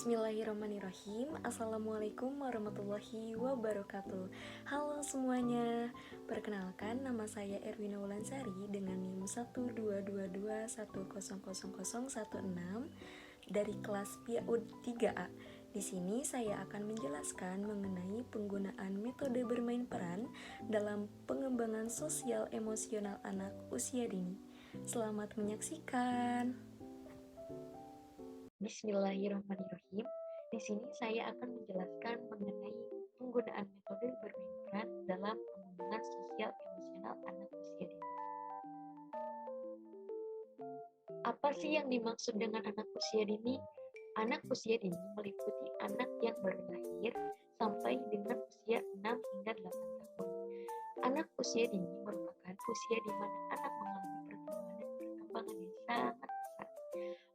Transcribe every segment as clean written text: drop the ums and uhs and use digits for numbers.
Bismillahirrahmanirrahim. Assalamualaikum warahmatullahi wabarakatuh. Halo semuanya. Perkenalkan, nama saya Erwina Wulansari dengan NIM 12221000016 dari kelas PAUD 3A. Di sini saya akan menjelaskan mengenai penggunaan metode bermain peran dalam pengembangan sosial emosional anak usia dini. Selamat menyaksikan. Bismillahirrahmanirrahim. Di sini saya akan menjelaskan mengenai penggunaan metode bermain peran dalam pengembangan sosial emosional anak usia dini. Apa sih yang dimaksud dengan anak usia dini? Anak usia dini meliputi anak yang baru lahir sampai dengan usia 6 hingga 8 tahun. Anak usia dini merupakan usia di mana anak mengalami pertumbuhan dan perkembangan yang sangat pesat.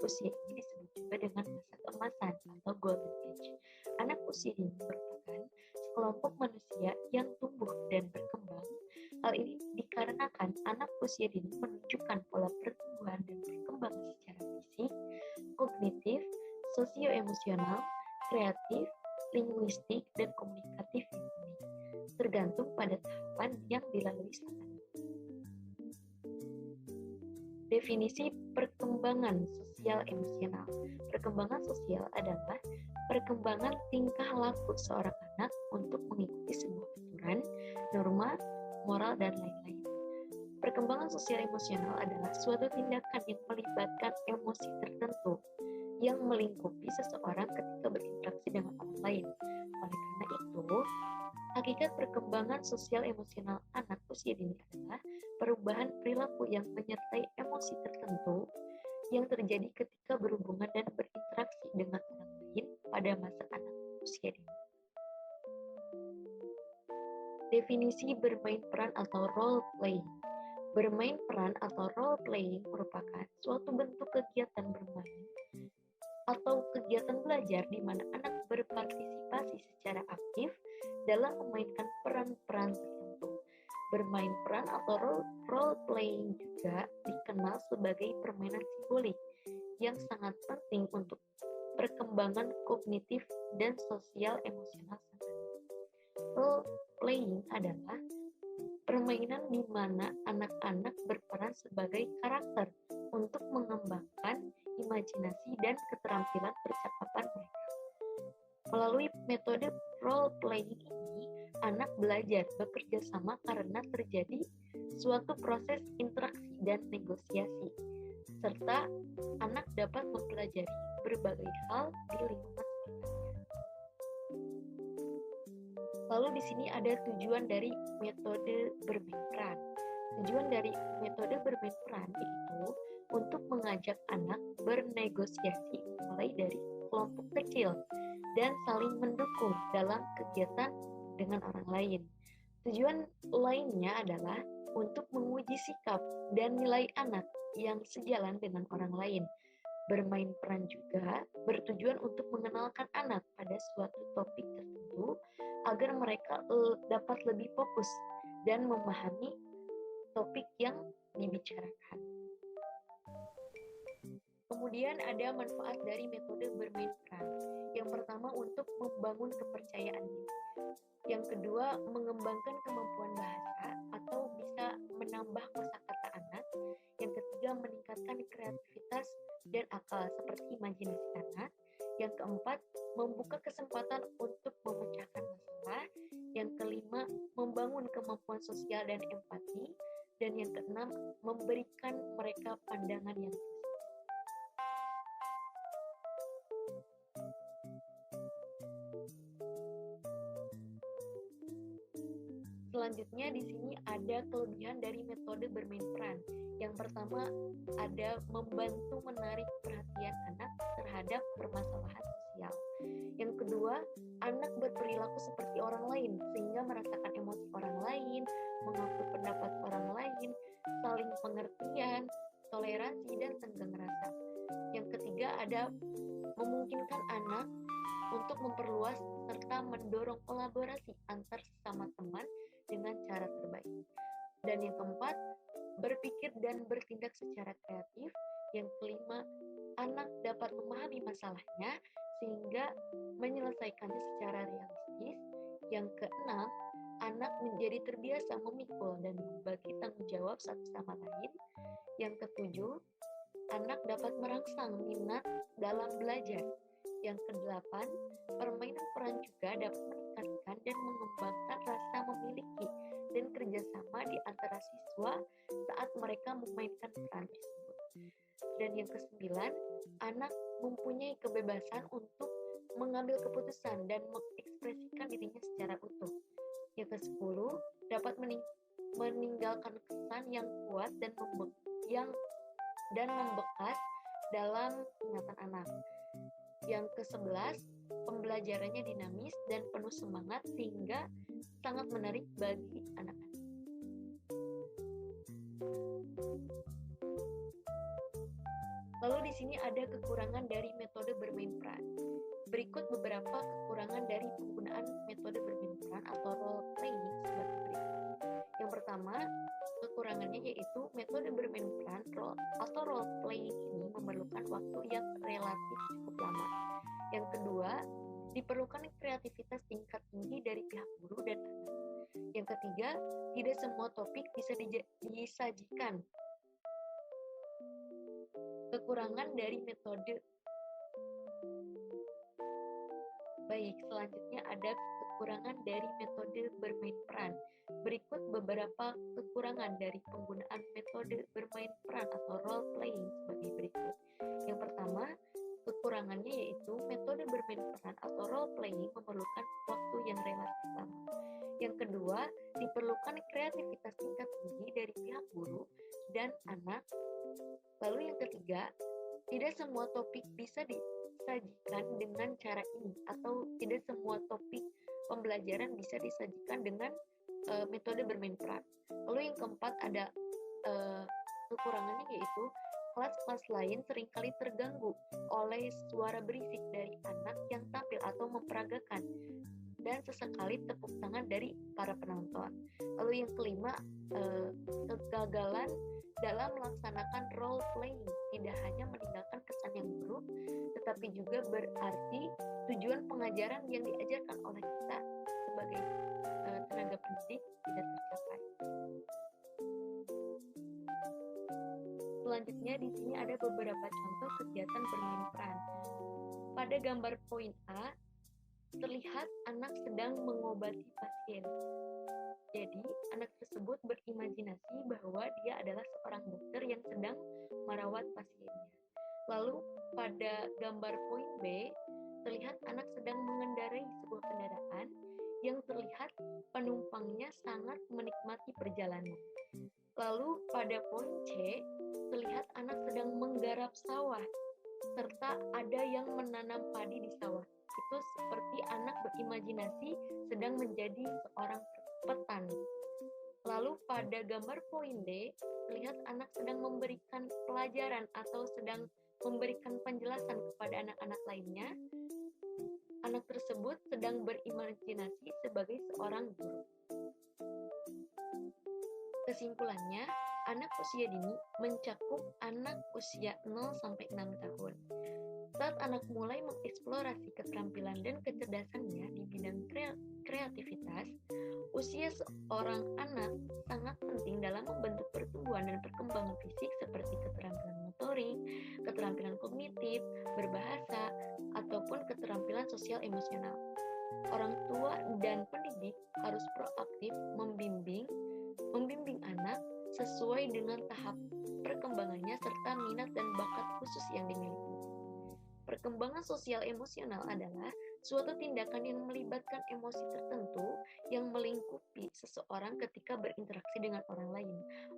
Usia ini disebut juga dengan masa keemasan atau golden age. Anak usia dini merupakan sekelompok manusia yang tumbuh dan berkembang. Hal ini dikarenakan anak usia dini menunjukkan pola pertumbuhan dan perkembangan secara fisik, kognitif, sosio-emosional, kreatif, linguistik, dan komunikatif yang unik, tergantung pada tahapan yang dilalui sang anak. Definisi perkembangan sosial emosional. Perkembangan sosial adalah perkembangan tingkah laku seorang anak untuk mengikuti sebuah aturan, norma, moral, dan lain-lain. Perkembangan sosial emosional adalah suatu tindakan yang melibatkan emosi tertentu yang melingkupi seseorang ketika berinteraksi dengan orang lain. Oleh karena itu, hakikat perkembangan sosial emosional anak usia dini adalah perubahan perilaku yang menyertai emosi tertentu yang terjadi ketika berhubungan dan berinteraksi dengan orang lain pada masa anak usia dini. Definisi bermain peran atau role playing. Bermain peran atau role playing merupakan suatu bentuk kegiatan bermain atau kegiatan belajar di mana anak berpartisipasi secara aktif dalam memainkan peran-peran tertentu. Bermain peran atau role playing juga dikenal sebagai permainan simbolik yang sangat penting untuk perkembangan kognitif dan sosial emosional sang anak. Role playing adalah permainan di mana anak-anak berperan sebagai karakter untuk mengembangkan imajinasi dan keterampilan percakapan mereka. Melalui metode role playing ini, anak belajar bekerja sama karena terjadi suatu proses interaksi dan negosiasi, serta anak dapat mempelajari berbagai hal di lingkungan sekitarnya. Lalu di sini ada tujuan dari metode bermain peran. Tujuan dari metode bermain peran yaitu untuk mengajak anak bernegosiasi mulai dari kelompok kecil dan saling mendukung dalam kegiatan dengan orang lain. Tujuan lainnya adalah untuk menguji sikap dan nilai anak yang sejalan dengan orang lain. Bermain peran juga bertujuan untuk mengenalkan anak pada suatu topik tertentu agar mereka dapat lebih fokus dan memahami topik yang dibicarakan. Kemudian ada manfaat dari metode bermain peran. Yang pertama untuk membangun kepercayaan diri. Yang kedua mengembangkan kemampuan bahasa atau bisa menambah kosakata anak. Yang ketiga meningkatkan kreativitas dan akal seperti imajinasi anak. Yang keempat membuka kesempatan untuk memecahkan masalah. Yang kelima membangun kemampuan sosial dan empati. Dan yang keenam, memberikan mereka pandangan yang positif. Selanjutnya di sini ada kelebihan dari metode bermain peran. Yang pertama ada membantu menarik perhatian anak terhadap permasalahan sosial. Yang kedua, anak berperilaku seperti orang lain sehingga merasakan emosi orang lain, mengaku pendapat orang lain, saling pengertian, toleransi, dan tenggang rasa. Yang ketiga ada memungkinkan anak untuk memperluas serta mendorong kolaborasi antar sesama teman dengan cara terbaik. Dan yang keempat, berpikir dan bertindak secara kreatif. Yang kelima, anak dapat memahami masalahnya sehingga menyelesaikannya secara realistis. Yang keenam, anak menjadi terbiasa memikul dan membagi tanggung jawab satu sama lain. Yang ketujuh, anak dapat merangsang minat dalam belajar. Yang kedelapan, permainan peran juga dapat meningkatkan dan mengembangkan rasa memiliki dan kerjasama di antara siswa saat mereka memainkan peran tersebut. Dan yang kesembilan, anak mempunyai kebebasan untuk mengambil keputusan dan mengekspresikan dirinya secara utuh. Yang kesepuluh, dapat meninggalkan kesan yang kuat dan membekas dalam ingatan anak. Yang ke-11, pembelajarannya dinamis dan penuh semangat sehingga sangat menarik bagi anak-anak. Lalu di sini ada kekurangan dari metode bermain peran. Berikut beberapa kekurangan dari penggunaan metode bermain peran atau role playing sebagai berikut. Yang pertama, kekurangannya yaitu metode bermain peran atau role playing ini memerlukan waktu yang relatif cukup lama. Yang kedua, diperlukan kreativitas tingkat tinggi dari pihak guru dan anak. Yang ketiga, tidak semua topik bisa disajikan. Kekurangan dari metode. Baik, selanjutnya ada kekurangan dari metode bermain peran. Berikut beberapa kekurangan dari penggunaan metode bermain peran atau role playing sebagai berikut. Yang pertama, kekurangannya yaitu metode bermain peran atau role playing memerlukan waktu yang relatif lama. Yang kedua, diperlukan kreativitas tingkat tinggi dari pihak guru dan anak. Lalu yang ketiga, tidak semua topik bisa disajikan dengan cara ini atau tidak semua topik pembelajaran bisa disajikan dengan metode bermain peran. Lalu yang keempat ada kekurangannya yaitu kelas-kelas lain seringkali terganggu oleh suara berisik dari anak yang tampil atau memperagakan dan sesekali tepuk tangan dari para penonton. Lalu yang kelima, kegagalan dalam melaksanakan role playing tidak hanya meninggalkan kesan yang buruk, tetapi juga berarti tujuan pengajaran yang diajarkan oleh kita sebagai tenaga pendidik tidak tercapai. Selanjutnya di sini ada beberapa contoh kegiatan bermain peran. Pada gambar poin A, terlihat anak sedang mengobati pasien. Jadi, anak tersebut berimajinasi bahwa dia adalah seorang dokter yang sedang merawat pasiennya. Lalu, pada gambar poin B, terlihat anak sedang mengendarai sebuah kendaraan yang terlihat penumpangnya sangat menikmati perjalanan. Lalu, pada poin C, terlihat anak sedang menggarap sawah, serta ada yang menanam padi di sawah. Itu seperti anak berimajinasi sedang menjadi seorang petani. Lalu pada gambar poin D, terlihat anak sedang memberikan pelajaran atau sedang memberikan penjelasan kepada anak-anak lainnya. Anak tersebut sedang berimajinasi sebagai seorang guru. Kesimpulannya, anak usia dini mencakup anak usia 0-6 tahun. Saat anak mulai mengeksplorasi keterampilan dan kecerdasannya di bidang kreativitas, usia seorang anak sangat penting dalam membentuk pertumbuhan dan perkembangan fisik seperti keterampilan motorik, keterampilan kognitif, berbahasa, ataupun keterampilan sosial emosional. Orang tua dan pendidik harus proaktif membimbing anak sesuai dengan tahap perkembangannya serta minat dan bakat khusus yang dimiliki. Perkembangan sosial emosional adalah suatu tindakan yang melibatkan emosi tertentu yang melingkupi seseorang ketika berinteraksi dengan orang lain.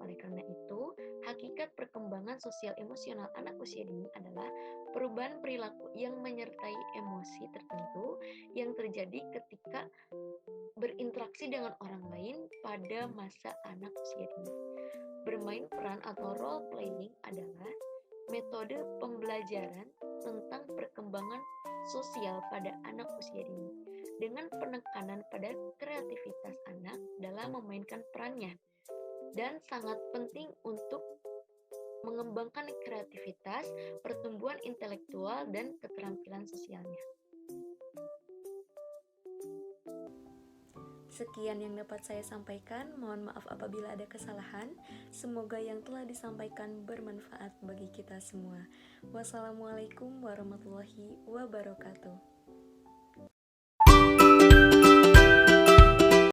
Oleh karena itu, hakikat perkembangan sosial emosional anak usia dini adalah perubahan perilaku yang menyertai emosi tertentu yang terjadi ketika berinteraksi dengan orang lain pada masa anak usia dini. Bermain peran atau role playing adalah metode pembelajaran tentang perkembangan sosial pada anak usia dini dengan penekanan pada kreativitas anak dalam memainkan perannya dan sangat penting untuk mengembangkan kreativitas, pertumbuhan intelektual, dan keterampilan sosialnya. Sekian yang dapat saya sampaikan, mohon maaf apabila ada kesalahan. Semoga yang telah disampaikan bermanfaat bagi kita semua. Wassalamualaikum warahmatullahi wabarakatuh.